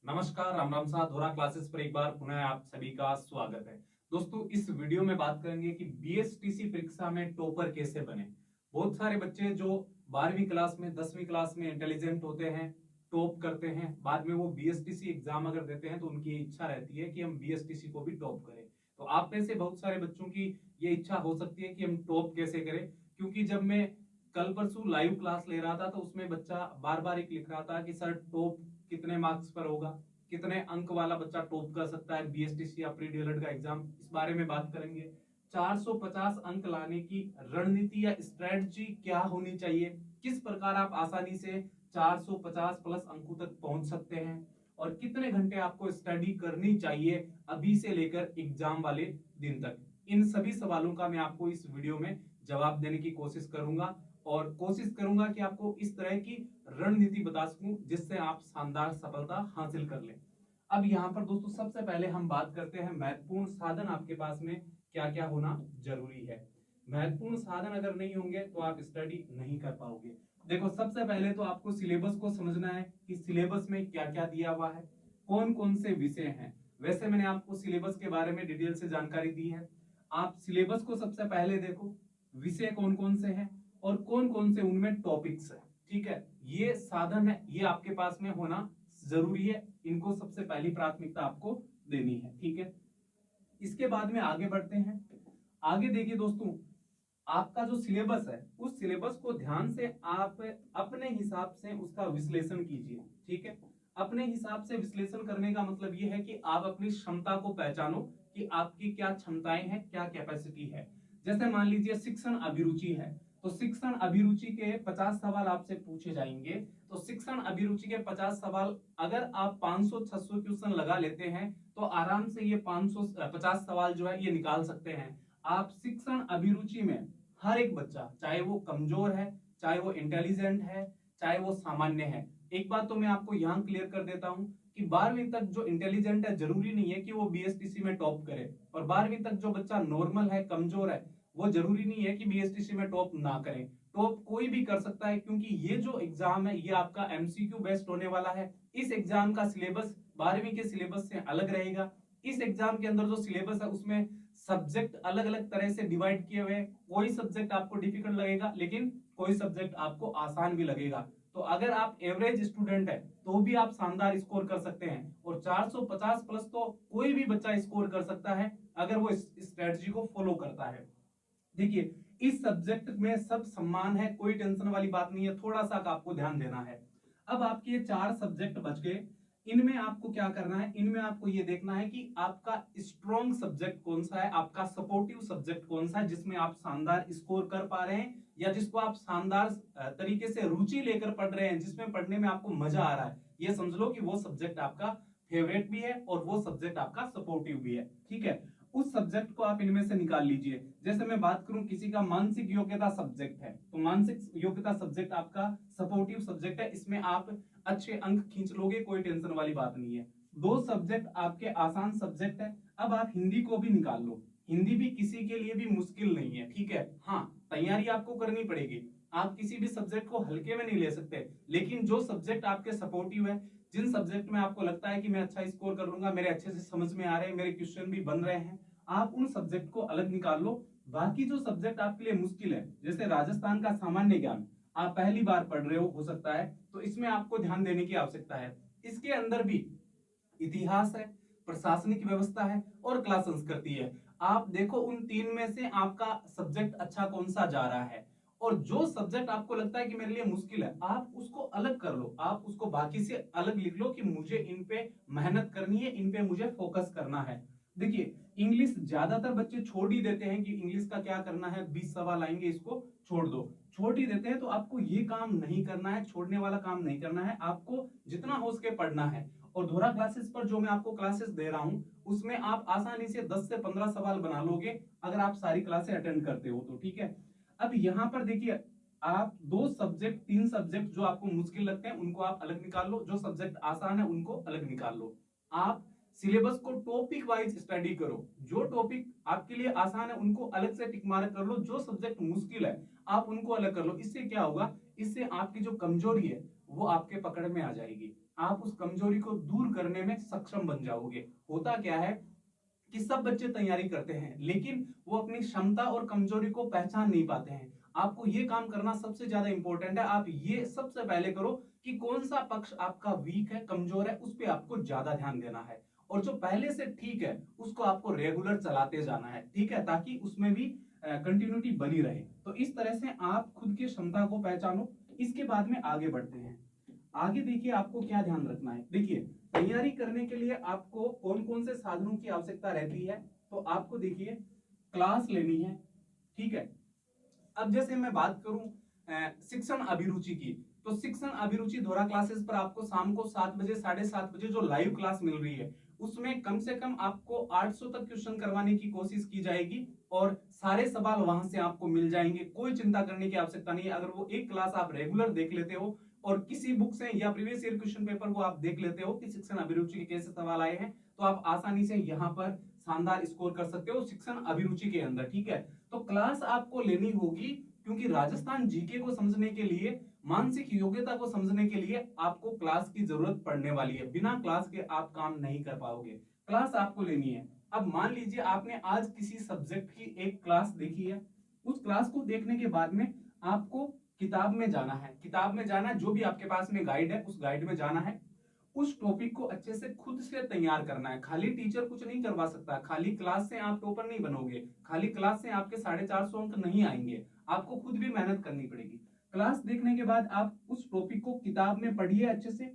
नमस्कार, राम राम साथ धोरा क्लासेस पर एक बार पुनः आप सभी का स्वागत है। दोस्तों, इस वीडियो में बात करेंगे कि बीएसटीसी परीक्षा में टॉपर कैसे बने। बहुत सारे बच्चे जो 12वीं क्लास में 10वीं क्लास में इंटेलिजेंट होते हैं, टॉप करते हैं, बाद में वो बीएसटीसी एग्जाम अगर देते हैं तो उनकी इच्छा रहती है कि हम बीएसटीसी को भी टॉप करें। तो आप में से बहुत सारे बच्चों की ये इच्छा हो सकती है कि हम टॉप कैसे करें, क्योंकि जब मैं कल परसों लाइव क्लास ले रहा था तो उसमें बच्चा बार बार एक लिख रहा था कि सर टॉप कितने मार्क्स पर होगा, कितने अंक वाला बच्चा टॉप कर सकता है बीएसटीसी या प्री डीएलएड का एग्जाम। इस बारे में बात करेंगे। 450 अंक लाने की रणनीति या स्ट्रेटजी क्या होनी चाहिए, किस प्रकार आप आसानी से 450 प्लस अंकों तक पहुंच सकते हैं और कितने घंटे आपको स्टडी करनी चाहिए अभी से लेकर एग्जाम वाले दिन तक। इन सभी सवालों का मैं आपको इस वीडियो में जवाब देने की कोशिश करूंगा और कोशिश करूंगा कि आपको इस तरह की रणनीति बता सकूं जिससे आप शानदार सफलता हासिल कर लें। अब यहाँ पर दोस्तों सबसे पहले हम बात करते हैं महत्वपूर्ण साधन आपके पास में क्या क्या होना जरूरी है। महत्वपूर्ण साधन अगर नहीं होंगे तो आप स्टडी नहीं कर पाओगे। देखो, सबसे पहले तो आपको सिलेबस को समझना है कि सिलेबस में क्या क्या दिया हुआ है, कौन कौन से विषय हैं। वैसे मैंने आपको सिलेबस के बारे में डिटेल से जानकारी दी है। आप सिलेबस को सबसे पहले देखो, विषय कौन कौन से हैं और कौन कौन से उनमें टॉपिक्स है। ठीक है, ये साधन है, ये आपके पास में होना जरूरी है। इनको सबसे पहली प्राथमिकता आपको देनी है। ठीक है, इसके बाद में आगे बढ़ते हैं। आगे देखिए दोस्तों, आपका जो सिलेबस है उस सिलेबस को ध्यान से आप अपने हिसाब से उसका विश्लेषण कीजिए। ठीक है, अपने हिसाब से विश्लेषण करने का मतलब यह है कि आप अपनी क्षमता को पहचानो कि आपकी क्या क्षमताएं हैं, क्या कैपेसिटी है। जैसे मान लीजिए शिक्षण अभिरुचि है, तो शिक्षण अभिरुचि के 50 सवाल आपसे पूछे जाएंगे। तो शिक्षण अभिरुचि के 50 सवाल अगर आप 500-600 क्वेश्चन लगा लेते हैं तो आराम से ये 550 सवाल जो है ये निकाल सकते हैं। आप शिक्षण अभिरुचि में हर एक बच्चा, चाहे वो कमजोर है, चाहे वो इंटेलिजेंट है, चाहे वो सामान्य है। एक बात तो मैं आपको यहाँ क्लियर कर देता हूं कि 12वीं तक जो इंटेलिजेंट है जरूरी नहीं है कि वो बीएसटीसी में टॉप करे, और 12वीं तक जो बच्चा नॉर्मल है, कमजोर है, वो जरूरी नहीं है कि बीएसटीसी में टॉप ना करे। टॉप कोई भी कर सकता है, क्योंकि ये जो एग्जाम है ये आपका एमसीक्यू बेस्ड होने वाला है। इस एग्जाम का सिलेबस 12वीं के सिलेबस से अलग रहेगा। इस एग्जाम के अंदर जो सिलेबस है उसमें सब्जेक्ट अलग अलग तरह से डिवाइड किए हुए हैं। कोई सब्जेक्ट आपको डिफिकल्ट लगेगा, लेकिन कोई सब्जेक्ट आपको आसान भी लगेगा। तो अगर आप एवरेज स्टूडेंट है तो भी आप शानदार स्कोर कर सकते हैं, और 450 प्लस तो कोई भी बच्चा स्कोर कर सकता है अगर वो इस स्ट्रेटजी को फॉलो करता है। देखिए, इस सब्जेक्ट में सब सम्मान है, कोई टेंशन वाली बात नहीं है, थोड़ा सा आपको ध्यान देना है। अब आपके ये 4 सब्जेक्ट बच गए। इनमें आपको क्या करना है, इनमें आपको ये देखना है कि आपका स्ट्रॉन्ग सब्जेक्ट कौन सा है, आपका सपोर्टिव सब्जेक्ट कौन सा है जिसमें आप शानदार स्कोर कर पा रहे हैं, या जिसको आप शानदार तरीके से रुचि लेकर पढ़ रहे हैं, जिसमें पढ़ने में आपको मजा आ रहा है। ये समझ लो कि वो सब्जेक्ट आपका फेवरेट भी है और वो सब्जेक्ट आपका सपोर्टिव भी है। ठीक है, उस सब्जेक्ट को आप इनमें से निकाल लीजिए। जैसे मैं बात करूं, किसी का मानसिक योग्यता सब्जेक्ट है तो मानसिक योग्यता सब्जेक्ट आपका सपोर्टिव सब्जेक्ट है, इसमें आप अच्छे अंक खींच लोगे, कोई टेंशन वाली बात नहीं है। 2 सब्जेक्ट आपके आसान सब्जेक्ट है। अब आप हिंदी को भी निकाल लो, हिंदी भी किसी के लिए भी मुश्किल नहीं है। ठीक है, हाँ, तैयारी आपको करनी पड़ेगी, आप किसी भी सब्जेक्ट को हल्के में नहीं ले सकते, लेकिन जो सब्जेक्ट आपके सपोर्टिव है, जिन सब्जेक्ट में आपको लगता है कि मैं अच्छा स्कोर कर लूंगा, मेरे अच्छे से समझ में आ रहे हैं, मेरे क्वेश्चन भी बन रहे हैं, आप उन सब्जेक्ट को अलग निकाल लो। बाकी जो सब्जेक्ट आपके लिए मुश्किल है, जैसे राजस्थान का सामान्य ज्ञान, आप पहली बार पढ़ रहे हो सकता है, तो इसमें आपको ध्यान देने की आवश्यकता है। इसके अंदर भी इतिहास है, प्रशासनिक व्यवस्था है और कला संस्कृति है। आप देखो उन 3 में से आपका सब्जेक्ट अच्छा कौन सा जा रहा है, और जो सब्जेक्ट आपको लगता है कि मेरे लिए मुश्किल है, आप उसको अलग कर लो, आप उसको बाकी से अलग लिख लो कि मुझे इन पे मेहनत करनी है, इन पे मुझे फोकस करना है। देखिए, इंग्लिश ज्यादातर बच्चे छोड़ ही देते हैं कि इंग्लिश का क्या करना है, 20 सवाल आएंगे, इसको छोड़ दो, छोड़ ही देते हैं। तो आपको ये काम नहीं करना है, छोड़ने वाला काम नहीं करना है, आपको जितना हो सके पढ़ना है। और धोरा क्लासेस पर जो मैं आपको क्लासेस दे रहा हूं उसमें आप आसानी से 10 से 15 सवाल बना लोगे अगर आप सारी क्लासें अटेंड करते हो तो। ठीक है, अब यहां पर देखिए, आप 2 सब्जेक्ट 3 सब्जेक्ट जो आपको मुश्किल लगते हैं उनको आप अलग निकाल लो, जो सब्जेक्ट आसान है उनको अलग निकाल लो। आप सिलेबस को टॉपिक वाइज स्टडी करो, जो टॉपिक आपके लिए आसान है उनको अलग से टिक मार्क कर लो, जो सब्जेक्ट मुश्किल है आप उनको अलग कर लो। इससे क्या होगा, इससे आपकी जो कमजोरी है वो आपके पकड़ में आ जाएगी। आप उस कमजोरी को दूर करने में सक्षम बन जाओगे। होता क्या है कि सब बच्चे तैयारी करते हैं लेकिन वो अपनी क्षमता और कमजोरी को पहचान नहीं पाते हैं। आपको ये काम करना सबसे ज्यादा इंपॉर्टेंट है। आप ये सबसे पहले करो कि कौन सा पक्ष आपका वीक है, कमजोर है, उस पर आपको ज्यादा ध्यान देना है, और जो पहले से ठीक है उसको आपको रेगुलर चलाते जाना है, ठीक है, ताकि उसमें भी कंटिन्यूटी बनी रहे। तो इस तरह से आप खुद की क्षमता को पहचानो। इसके बाद में आगे बढ़ते हैं। आगे देखिए आपको क्या ध्यान रखना है। देखिए तैयारी करने के लिए आपको कौन कौन से साधनों की आवश्यकता रहती है। तो आपको देखिए क्लास लेनी है, ठीक है। अब जैसे मैं बात करूं शिक्षण अभिरुचि की, तो शिक्षण अभिरुचि धोरा क्लासेस पर आपको शाम को 7 बजे 7:30 बजे जो लाइव क्लास मिल रही है उसमें कम से कम आपको 800 तक क्वेश्चन करवाने की कोशिश की जाएगी और सारे सवाल वहां से आपको मिल जाएंगे। कोई चिंता करने की आवश्यकता नहीं है। अगर वो एक क्लास आप रेगुलर देख लेते हो और किसी बुक से या प्रीवियस ईयर क्वेश्चन पेपर को आप देख लेते हो कि शिक्षण अभिरुचि के कैसे सवाल आए हैं, तो आप आसानी से यहाँ पर शानदार स्कोर कर सकते हो शिक्षण अभिरुचि के अंदर, ठीक है। तो क्लास आपको लेनी होगी क्योंकि राजस्थान जीके को समझने के लिए, मानसिक योग्यता को समझने के लिए आपको क्लास की जरूरत पड़ने वाली है। बिना क्लास के आप काम नहीं कर पाओगे, क्लास आपको लेनी है। अब मान लीजिए आपने आज किसी सब्जेक्ट की एक क्लास देखी है, उस क्लास को देखने के बाद में आपको किताब में जाना है, किताब में जाना है, जो भी आपके पास में गाइड है उस गाइड में जाना है, उस टॉपिक को अच्छे से खुद से तैयार करना है। खाली टीचर कुछ नहीं करवा सकता, खाली क्लास से आप टॉपर नहीं बनोगे, खाली क्लास से आपके 450 अंक नहीं आएंगे, आपको खुद भी मेहनत करनी पड़ेगी। क्लास देखने के बाद आप उस टॉपिक को किताब में पढ़िए अच्छे से।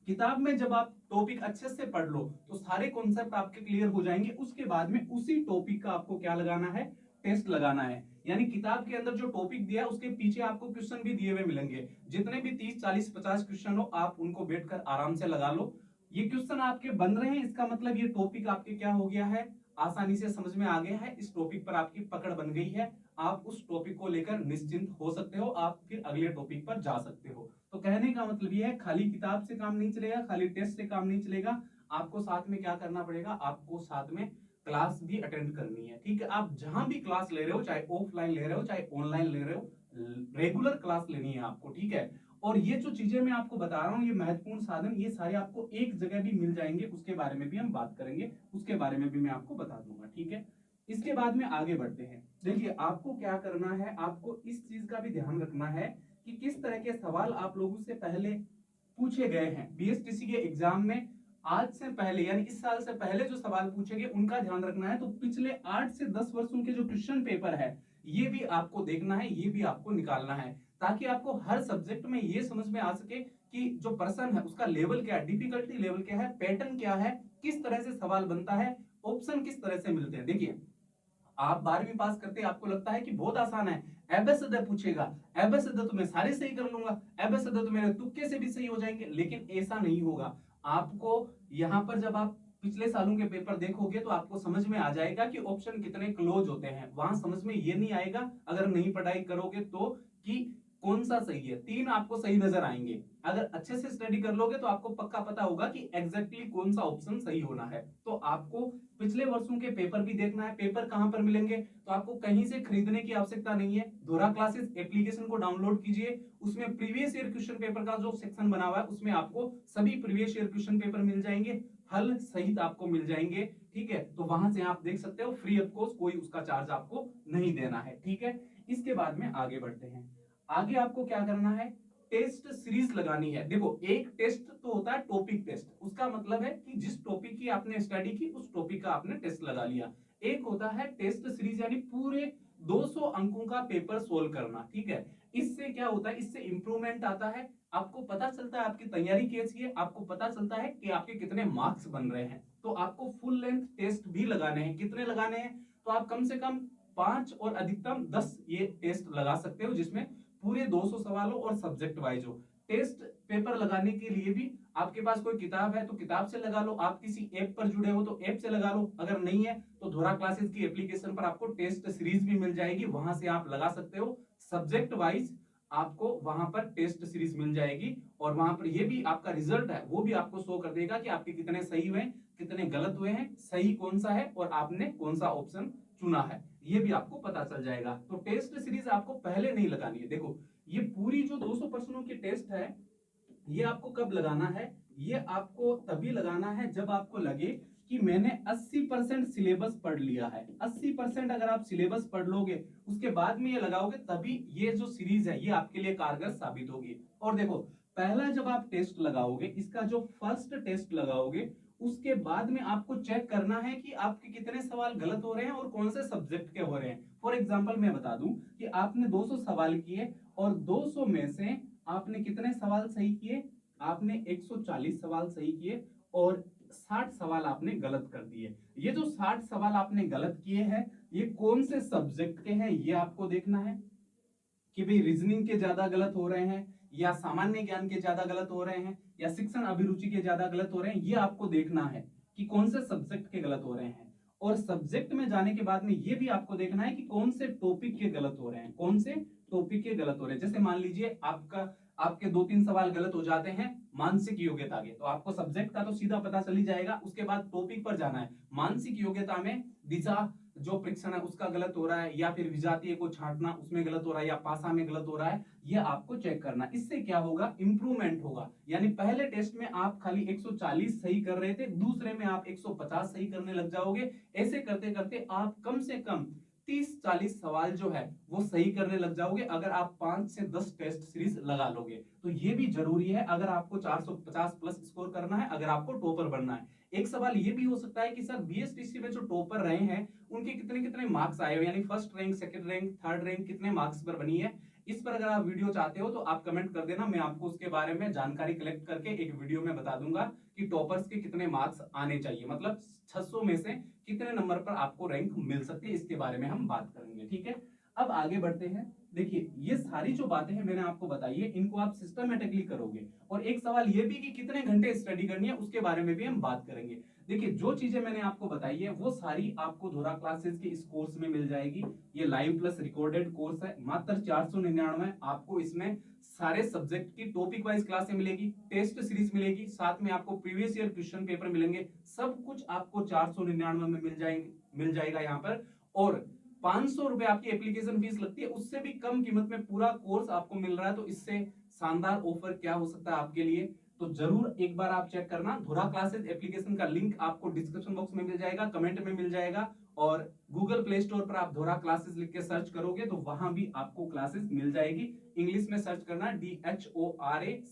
किताब में जब आप टॉपिक अच्छे से पढ़ लो तो सारे कॉन्सेप्ट आपके क्लियर हो जाएंगे। उसके बाद में उसी टॉपिक का आपको क्या लगाना है, टेस्ट लगाना है। यानी किताब के अंदर जो टॉपिक दिया उसके पीछे आपको क्वेश्चन भी दिए हुए मिलेंगे, जितने भी 30 40 50 क्वेश्चन हो आप उनको बैठकर आराम से लगा लो। ये क्वेश्चन आपके बन रहे हैं, इसका मतलब ये टॉपिक आपके क्या हो गया है, आसानी से समझ में आ गया है, इस टॉपिक पर आपकी पकड़ बन गई है। आप उस टॉपिक को लेकर निश्चिंत हो सकते हो, आप फिर अगले टॉपिक पर जा सकते हो। तो कहने का मतलब ये है खाली किताब से काम नहीं चलेगा, खाली टेस्ट से काम नहीं चलेगा, आपको साथ में क्या करना पड़ेगा, आपको साथ में क्लास भी अटेंड करनी है, ठीक है। आप जहां भी क्लास ले रहे हो, चाहे ऑफलाइन ले रहे हो चाहे ऑनलाइन ले रहे हो, रेगुलर क्लास लेनी है आपको, ठीक है। और ये जो चीजें मैं आपको बता रहा हूँ, ये महत्वपूर्ण साधन, ये सारे आपको एक जगह भी मिल जाएंगे, उसके बारे में भी हम बात करेंगे, उसके बारे में भी मैं आपको बता दूंगा, ठीक है। इसके बाद में आगे बढ़ते हैं। देखिए आपको क्या करना है, आपको इस चीज का भी ध्यान रखना है कि किस तरह के सवाल आप लोगों से पहले पूछे गए हैं बीएसटीसी के एग्जाम में। आज से पहले यानी इस साल से पहले जो सवाल पूछे गए उनका ध्यान रखना है। तो पिछले 8 से 10 वर्षों के जो क्वेश्चन पेपर है ये भी आपको देखना है, ये भी आपको निकालना है, ताकि आपको हर सब्जेक्ट में ये समझ में आ सके कि जो पर्सन है उसका लेवल क्या है, डिफिकल्टी लेवल क्या है, पैटर्न क्या है, किस तरह से सवाल बनता है, ऑप्शन किस तरह से मिलते हैं। देखिए आप 12वीं पास करते हैं, आपको लगता है कि बहुत आसान है, एबेसद पूछेगा, एबेसद तो मैं सारे सही कर लूंगा, एबेसद तो मेरे तुक्के से भी सही हो जाएंगे, लेकिन ऐसा नहीं होगा। आपको यहाँ पर जब आप पिछले सालों के पेपर देखोगे तो आपको समझ में आ जाएगा कि ऑप्शन कितने क्लोज होते हैं। वहां समझ में ये नहीं आएगा अगर नहीं पढ़ाई करोगे तो कि कौन सा सही है। 3 आपको सही नजर आएंगे, अगर अच्छे से स्टडी कर लोगे तो आपको पक्का पता होगा कि एग्जैक्टली कौन सा ऑप्शन सही होना है। तो आपको पिछले वर्षों के पेपर भी देखना है। पेपर कहां पर मिलेंगे, तो आपको कहीं से खरीदने की आवश्यकता नहीं है। धोरा क्लासेस एप्लीकेशन को डाउनलोड कीजिए, उसमें प्रीवियस ईयर क्वेश्चन पेपर का जो सेक्शन बना हुआ है उसमें आपको सभी प्रीवियस ईयर क्वेश्चन पेपर मिल जाएंगे, हल सहित आपको मिल जाएंगे, ठीक है। तो वहां से आप देख सकते हो फ्री ऑफ कॉस्ट, कोई उसका चार्ज आपको नहीं देना है, ठीक है। इसके बाद में आगे बढ़ते हैं। आगे आपको क्या करना है, टेस्ट सीरीज लगानी है। देखो एक टेस्ट तो होता है टॉपिक टेस्ट, उसका मतलब है कि जिस टॉपिक की आपने स्टडी की उस टॉपिक का आपने टेस्ट लगा लिया। एक होता है टेस्ट सीरीज यानी पूरे 200 अंकों का पेपर सोल्व करना, ठीक है। इससे क्या होता है, इससे इंप्रूवमेंट आता है, आपको पता चलता है आपकी तैयारी कैसी है, आपको पता चलता है कि आपके कितने मार्क्स बन रहे हैं। तो आपको फुल लेंथ टेस्ट भी लगाने हैं। कितने लगाने हैं, तो आप कम से कम 5 और अधिकतम 10 ये टेस्ट लगा सकते हो, जिसमें पूरे 200 सवाल हो और सब्जेक्ट वाइज हो। टेस्ट पेपर लगाने के लिए भी आपके पास कोई किताब है तो किताब से लगा लो, आप किसी ऐप पर जुड़े हो तो ऐप से लगा लो, अगर नहीं है तो धोरा क्लासेस की एप्लीकेशन पर आपको टेस्ट सीरीज भी मिल जाएगी, वहां से आप लगा सकते हो। सब्जेक्ट वाइज आपको वहां पर टेस्ट सीरीज मिल जाएगी और वहां पर ये भी आपका रिजल्ट है वो भी आपको शो कर देगा कि आपके कितने सही हुए, कितने गलत हुए हैं, सही कौन सा है और आपने कौन सा ऑप्शन चुना है, ये भी आपको पता चल जाएगा। तो टेस्ट सीरीज आपको पहले नहीं लगानी है। देखो ये पूरी जो 200 प्रश्नों की टेस्ट है ये आपको कब लगाना है, ये आपको तभी लगाना है जब आपको लगे कि मैंने 80% सिलेबस पढ़ लिया है। 80% अगर आप सिलेबस पढ़ लोगे उसके बाद में ये लगाओगे, तभी ये जो सीरीज है ये आपके लिए कारगर साबित होगी। और देखो, पहला जब आप टेस्ट लगाओगे, इसका जो फर्स्ट टेस्ट लगाओगे, उसके बाद में आपको चेक करना है कि आपके कितने सवाल गलत हो रहे हैं और कौन से सब्जेक्ट के हो रहे हैं। फॉर एग्जाम्पल मैं बता दूं कि आपने 200 सवाल किए और 200 में से आपने कितने सवाल सही किए, आपने 140 सवाल सही किए और 60 सवाल आपने गलत कर दिए। ये जो 60 सवाल आपने गलत किए हैं, ये कौन से सब्जेक्ट के हैं ये आपको देखना है कि भाई रीजनिंग के ज्यादा गलत हो रहे हैं, या सामान्य ज्ञान के ज्यादा गलत हो रहे हैं, या शिक्षण अभिरुचि के ज्यादा गलत हो रहे हैं। ये आपको देखना है कि कौन से सब्जेक्ट के गलत हो रहे हैं। और सब्जेक्ट में जाने के बाद में ये भी आपको देखना है कि कौन से टॉपिक के गलत हो रहे हैं, कौन से टॉपिक के गलत हो रहे हैं। जैसे मान लीजिए आपके 2-3 सवाल गलत हो जाते हैं मानसिक योग्यता के, तो आपको सब्जेक्ट का तो सीधा पता चल ही जाएगा। उसके बाद टॉपिक पर जाना है। मानसिक योग्यता में दिशा जो परीक्षण है उसका गलत हो रहा है, या फिर विजातीय को छांटना उसमें गलत हो रहा है, या पासा में गलत हो रहा है, ये आपको चेक करना। इससे क्या होगा, इंप्रूवमेंट होगा। यानी पहले टेस्ट में आप खाली 140 सही कर रहे थे, दूसरे में आप 150 सही करने लग जाओगे। ऐसे करते करते आप कम से कम 30-40 सवाल जो है वो सही करने लग जाओगे, अगर आप 5 से 10 टेस्ट सीरीज लगा लोगे। तो ये भी जरूरी है अगर आपको 450 प्लस स्कोर करना है, अगर आपको टॉपर बनना है। एक सवाल ये भी हो सकता है कि सर बीएसटीसी में जो टॉपर रहे हैं उनके कितने कितने मार्क्स आए हो, यानी first rank, second rank, third rank कितने मार्क्स पर बनी है। इस पर अगर आप वीडियो चाहते हो तो आप कमेंट कर देना, मैं आपको उसके बारे में जानकारी कलेक्ट करके एक वीडियो में बता दूंगा कि टॉपर्स के कितने मार्क्स आने चाहिए, मतलब 600 में से कितने नंबर पर आपको रैंक मिल सकती है। इसके बारे में हम बात करेंगे, ठीक है। अब आगे बढ़ते हैं। देखिए, ये सारी जो बातें हैं मैंने आपको बताई है, इनको आप सिस्टमेटिकली करोगे। और एक सवाल ये भी कि कितने घंटे स्टडी करनी है उसके बारे में भी हम बात करेंगे। देखिए, जो चीजें मैंने आपको बताई है वो सारी आपको धोरा क्लासेस के इस कोर्स में मिल जाएगी। ये लाइव प्लस रिकॉर्डेड कोर्स है, मात्र 499। आपको इसमें सारे सब्जेक्ट की टॉपिक वाइज क्लासें मिलेगी, टेस्ट सीरीज मिलेगी, साथ में आपको प्रीवियस ईयर क्वेश्चन पेपर मिलेंगे। सब कुछ आपको 499 में मिल जाएगा यहाँ पर। और 500 रुपए आपकी एप्लीकेशन फीस लगती है, उससे भी कम कीमत में पूरा कोर्स आपको मिल रहा है। तो इससे शानदार ऑफर क्या हो सकता है आपके लिए, तो जरूर एक बार आप चेक करना। धुरा क्लासेस एप्लीकेशन का लिंक आपको डिस्क्रिप्शन बॉक्स में मिल जाएगा, कमेंट में मिल जाएगा, और गूगल प्ले स्टोर पर आप धुरा क्लासेस लिख के सर्च करोगे तो वहां भी आपको क्लासेस मिल जाएगी। इंग्लिश में सर्च करना DHORACLASSES,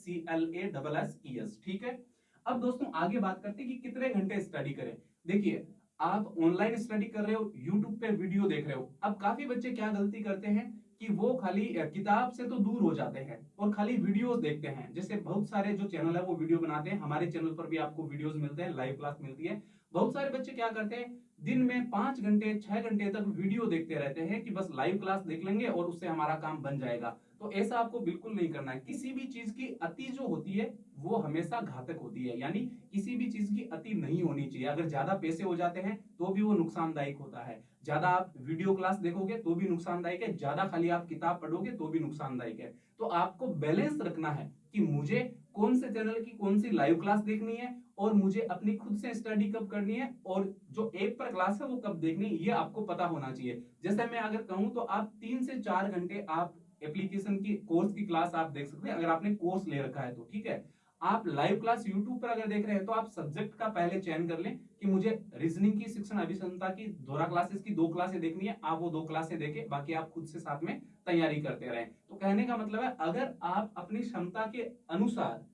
ठीक है। अब दोस्तों आगे बात करते हैं कि कितने घंटे स्टडी करें। देखिए, आप ऑनलाइन स्टडी कर रहे हो, यूट्यूब पे वीडियो देख रहे हो। अब काफी बच्चे क्या गलती करते हैं कि वो खाली किताब से तो दूर हो जाते हैं और खाली वीडियोस देखते हैं। जैसे बहुत सारे जो चैनल है वो वीडियो बनाते हैं, हमारे चैनल पर भी आपको वीडियोस मिलते हैं, लाइव क्लास मिलती है। बहुत सारे बच्चे क्या करते हैं, दिन में 5 घंटे 6 घंटे तक वीडियो देखते रहते हैं कि बस लाइव क्लास देख लेंगे और उससे हमारा काम बन जाएगा। तो ऐसा आपको बिल्कुल नहीं करना है। किसी भी चीज की अति जो होती है वो हमेशा घातक होती है, यानी किसी भी चीज की अति नहीं होनी चाहिए। अगर ज्यादा पैसे हो जाते हैं तो भी वो नुकसानदायक होता है, ज्यादा आप वीडियो क्लास देखोगे तो भी नुकसानदायक है, ज्यादा खाली आप किताब पढ़ोगे तो भी नुकसानदायक है। तो आपको बैलेंस रखना है कि मुझे कौन से चैनल की कौन सी लाइव क्लास देखनी है और मुझे अपनी खुद से स्टडी कब करनी है, और जो ऐप पर क्लास है वो कब देखनी है, ये आपको पता होना चाहिए। जैसे मैं अगर कहूं तो आप 3 से 4 घंटे आप एप्लीकेशन की कोर्स की क्लास आप देख सकते हैं, अगर आपने कोर्स ले रखा है तो, ठीक है। आप लाइव क्लास यूट्यूब पर अगर देख रहे हैं तो आप सब्जेक्ट का पहले चयन कर लें कि मुझे रीजनिंग की, शिक्षण अभिसंता की धोरा क्लासेस की 2 क्लासें देखनी है। आप वो 2 क्लासें देखें, बाकी आप खुद से साथ में तैयारी करते रहें। तो कहने का मतलब है, अगर आप अपनी क्षमता के अनुसार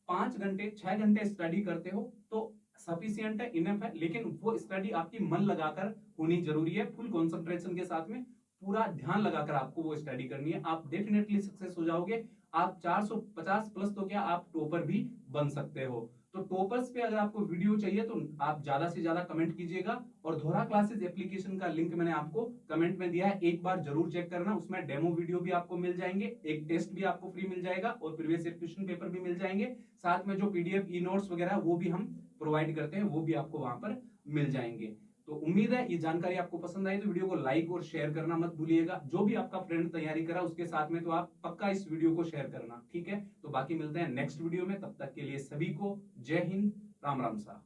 5 घंटे 6 घंटे स्टडी करते हो तो सफिशियंट है, इनफ है। लेकिन वो स्टडी आपकी मन लगाकर होनी जरूरी है, फुल कंसंट्रेशन के साथ में, पूरा ध्यान लगाकर आपको वो स्टडी करनी है। आप डेफिनेटली सक्सेस हो जाओगे। आप 450 प्लस तो क्या, आप टॉपर भी बन सकते हो। तो टॉपर्स पे अगर आपको वीडियो चाहिए तो आप ज्यादा से ज्यादा कमेंट कीजिएगा। और धोरा क्लासेस एप्लीकेशन का लिंक मैंने आपको कमेंट में दिया है, एक बार जरूर चेक करना। उसमें डेमो वीडियो भी आपको मिल जाएंगे, एक टेस्ट भी आपको फ्री मिल जाएगा और प्रीवियस ईयर क्वेश्चन पेपर भी मिल जाएंगे। साथ में जो पीडीएफ ई नोट्स वगैरह वो भी हम प्रोवाइड करते हैं, वो भी आपको वहां पर मिल जाएंगे। तो उम्मीद है ये जानकारी आपको पसंद आई, तो वीडियो को लाइक और शेयर करना मत भूलिएगा। जो भी आपका फ्रेंड तैयारी करा उसके साथ में तो आप पक्का इस वीडियो को शेयर करना, ठीक है। तो बाकी मिलते हैं नेक्स्ट वीडियो में, तब तक के लिए सभी को जय हिंद, राम राम सा।